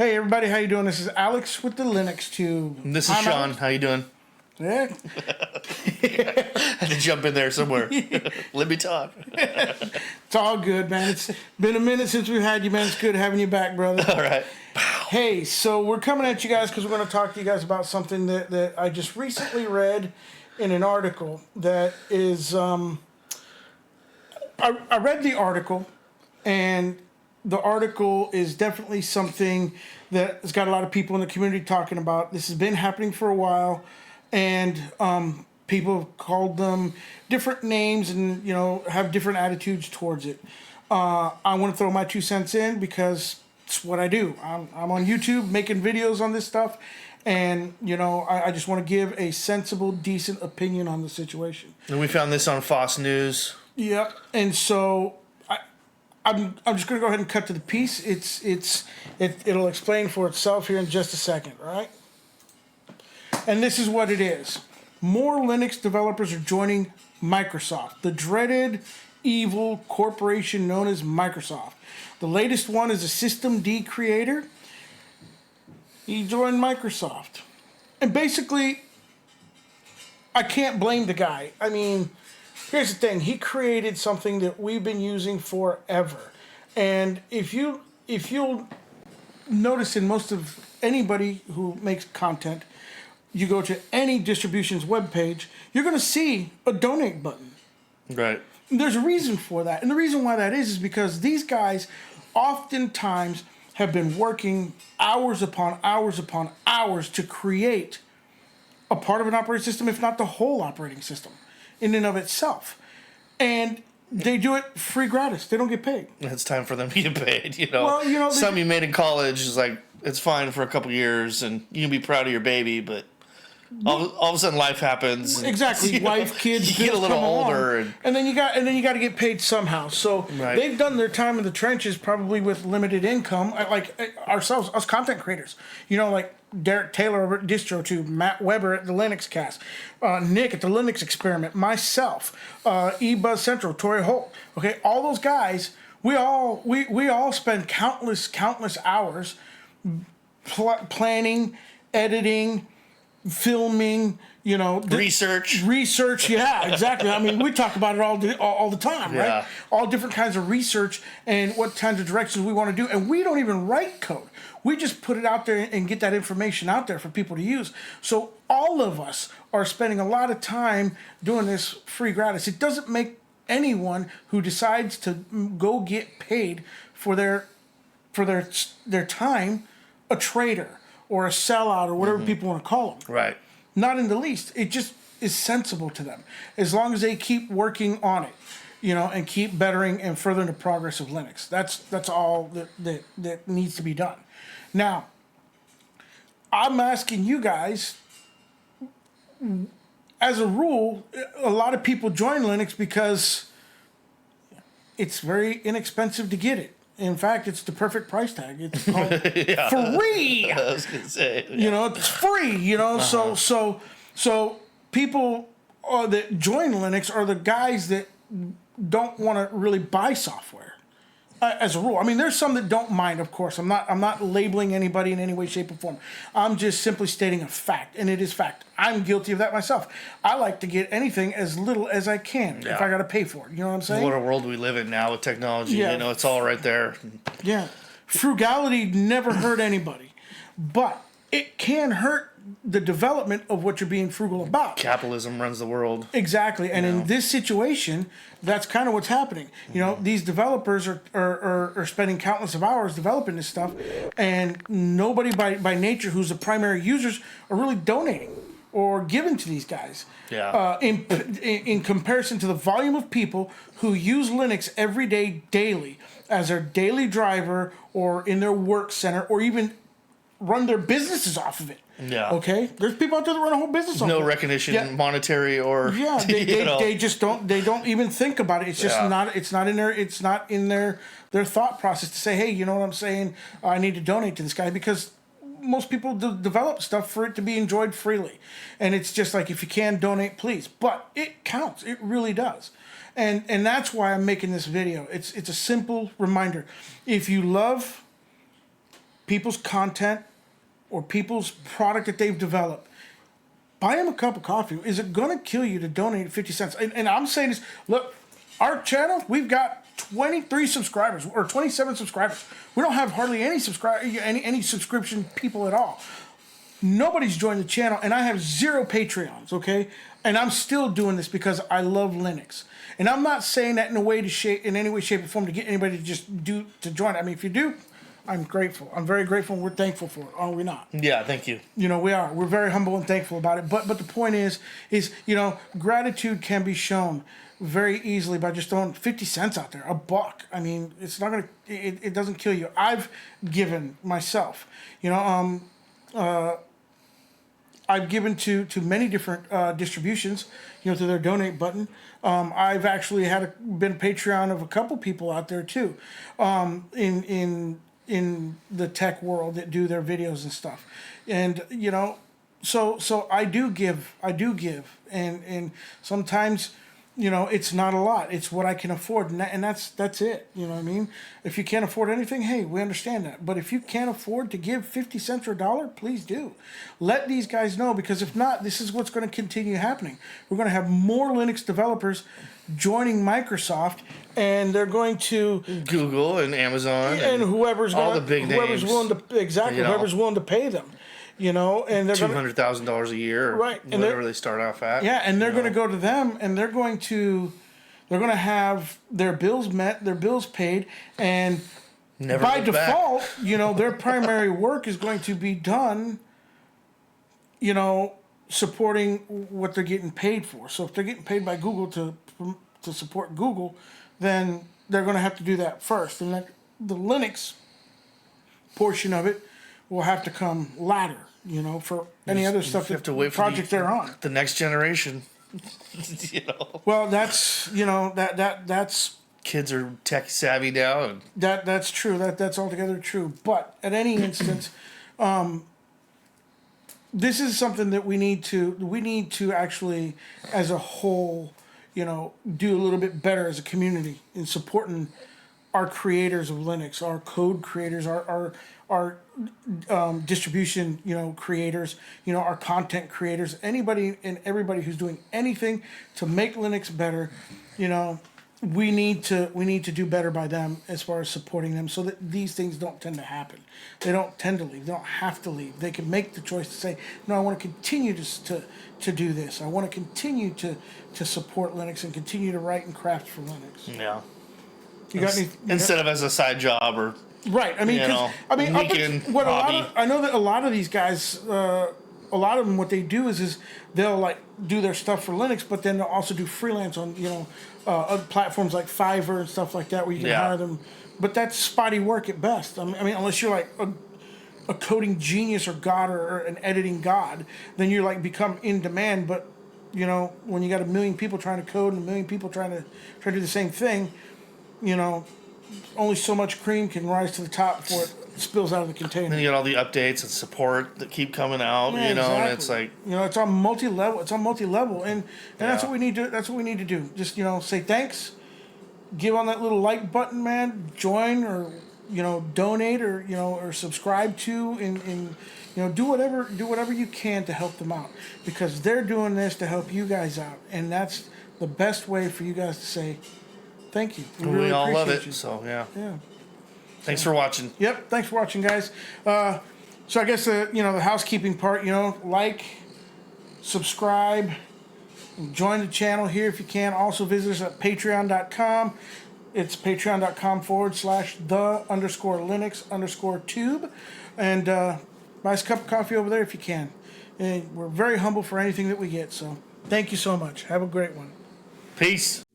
Hey everybody, how you doing? This is Alex with the Linux Tube. This is Sean. Alex. How you doing? Yeah. Had to jump in there somewhere. Let me talk. It's all good, man. It's been a minute since we've had you, man. It's good having you back, brother. All right. Hey, so we're coming at you guys because we're going to talk to you guys about something that I just recently read in an article that is... I read the article, and the article is definitely something that has got a lot of people in the community talking about. This has been happening for a while, and people have called them different names and, you know, have different attitudes towards it. I want to throw my 2 cents in because it's what I do. I'm on YouTube making videos on this stuff, and, you know, I just want to give a sensible, decent opinion on the situation. And we found this on Fox News. Yep, and so I'm just going to go ahead and cut to the piece. It'll explain for itself here in just a second, all right? And this is what it is. More Linux developers are joining Microsoft, the dreaded evil corporation known as Microsoft. The latest one is a systemd creator. He joined Microsoft. And basically, I can't blame the guy. I mean, here's the thing. He created something that we've been using forever. And if you'll notice in most of anybody who makes content, you go to any distribution's webpage, you're going to see a donate button. Right. There's a reason for that. And the reason why that is because these guys oftentimes have been working hours upon hours to create a part of an operating system, if not the whole operating system in and of itself. And they do it free gratis. They don't get paid. It's time for them to get paid, you know. Well, you know, something you made in college is like, it's fine for a couple years and you can be proud of your baby, but all of a sudden life happens. Exactly. Wife, kids, you get a little older, and then you got to get paid somehow. So right. They've done their time in the trenches, probably with limited income, like ourselves, us content creators. You know, like Derek Taylor over at DistroTube, Matt Weber at the Linux Cast, Nick at the Linux Experiment, myself, eBuzz Central, Tori Holt. Okay, all those guys, we all spend countless hours planning, editing, filming, you know, research, yeah, exactly. I mean, we talk about it all the time, right? Yeah. All different kinds of research and what kinds of directions we want to do, and we don't even write code. We just put it out there and get that information out there for people to use. So all of us are spending a lot of time doing this free gratis. It doesn't make anyone who decides to go get paid for their time a traitor or a sellout or whatever people want to call them. Right. Not in the least. It just is sensible to them. As long as they keep working on it, you know, and keep bettering and furthering the progress of Linux. That's all that needs to be done. Now, I'm asking you guys, as a rule, a lot of people join Linux because it's very inexpensive to get it. In fact, it's the perfect price tag. It's called free. I was gonna say, yeah. You know, it's free. You know, so people that join Linux are the guys that don't want to really buy software. As a rule, I mean, there's some that don't mind. Of course, I'm not labeling anybody in any way, shape, or form. I'm just simply stating a fact, and it is fact. I'm guilty of that myself. I like to get anything as little as I can if I got to pay for it. You know what I'm saying? What a world we live in now with technology. Yeah. You know, it's all right there. Yeah, frugality never hurt anybody, but it can hurt the development of what you're being frugal about. Capitalism runs the world. Exactly, and in this situation, that's kind of what's happening. You know, these developers are spending countless of hours developing this stuff, and nobody by nature who's the primary users are really donating or giving to these guys. Yeah. In comparison to the volume of people who use Linux every day, daily, as their daily driver or in their work center, or even run their businesses off of it. Yeah. Okay. There's people out there that run a whole business. No recognition, monetary or they just don't. They don't even think about it. It's just not. It's not in their. It's not in their thought process to say, hey, you know what I'm saying? I need to donate to this guy because most people develop stuff for it to be enjoyed freely, and it's just like if you can donate, please. But it counts. It really does. And that's why I'm making this video. It's a simple reminder. If you love people's content or people's product that they've developed. Buy them a cup of coffee. Is it going to kill you to donate 50 cents? And I'm saying this, look, our channel, we've got 23 subscribers or 27 subscribers. We don't have hardly any any subscription people at all. Nobody's joined the channel, and I have 0 Patreons, okay? And I'm still doing this because I love Linux. And I'm not saying that in any way, shape, or form to get anybody to join. I mean, if you do, I'm grateful. I'm very grateful, and we're thankful for it, are we not? Yeah, thank you. You know, we are. We're very humble and thankful about it. But the point is, you know, gratitude can be shown very easily by just throwing 50 cents out there, $1. I mean, it's not gonna. It doesn't kill you. I've given myself. You know, I've given to many different distributions. You know, to their donate button. I've actually been a Patreon of a couple people out there too, in the tech world that do their videos and stuff, and you know, so I do give, and sometimes, you know, it's not a lot. It's what I can afford, and that's it. You know what I mean? If you can't afford anything, hey, we understand that. But if you can't afford to give 50 cents or $1, please do. Let these guys know, because if not, this is what's going to continue happening. We're going to have more Linux developers joining Microsoft, and they're going to Google and Amazon and whoever's all the big whoever's names. willing to whoever's willing to pay them. You know, and they're $200,000 a year, or right? And whatever they start off at. Yeah, and they're going to go to them, and they're going to have their bills met, their bills paid, and Never by look default, back. you know, their primary work is going to be done, you know, supporting what they're getting paid for. So if they're getting paid by Google to support Google, then they're going to have to do that first, and the Linux portion of it will have to come later. You know, for any other stuff You have to wait for project they're on. the next generation. You know, Well, that's, you know, that's kids are tech savvy now, and that's true. That's altogether true. But at any instance, this is something that we need to actually, as a whole, you know, do a little bit better as a community in supporting our creators of Linux, our code creators, our distribution, you know, creators, you know, our content creators, anybody and everybody who's doing anything to make Linux better, you know, we need to do better by them as far as supporting them, so that these things don't tend to happen. They don't tend to leave. They don't have to leave. They can make the choice to say, no, I want to continue to do this. I want to continue to support Linux and continue to write and craft for Linux. yeah. You got any? Instead of as a side job or Right. I mean, you know, weekend hobby. I know that a lot of these guys, a lot of them, what they do is they'll like do their stuff for Linux, but then they'll also do freelance on, you know, other platforms like Fiverr and stuff like that, where you can hire them. But that's spotty work at best. I mean, unless you're like a coding genius or god or an editing god, then you're like become in demand. But you know, when you got 1 million people trying to code and 1 million people trying to do the same thing, you know, only so much cream can rise to the top before it spills out of the container. then you get all the updates and support that keep coming out. Yeah, you know, and exactly. it's like, you know, it's on multi-level, and that's what we need to. That's what we need to do. Just, you know, say thanks, give on that little like button, man. Join, or you know, donate, or you know, or subscribe to, and you know, do whatever you can to help them out, because they're doing this to help you guys out, and that's the best way for you guys to say thank you. we really all love appreciate it. you. So yeah. Yeah. Thanks for watching. Yep. Thanks for watching, guys. So I guess you know, the housekeeping part. You know, like, subscribe, join the channel here if you can. Also visit us at patreon.com. It's patreon.com/the_Linux_tube, and buy us a cup of coffee over there if you can. And we're very humble for anything that we get. So thank you so much. Have a great one. Peace.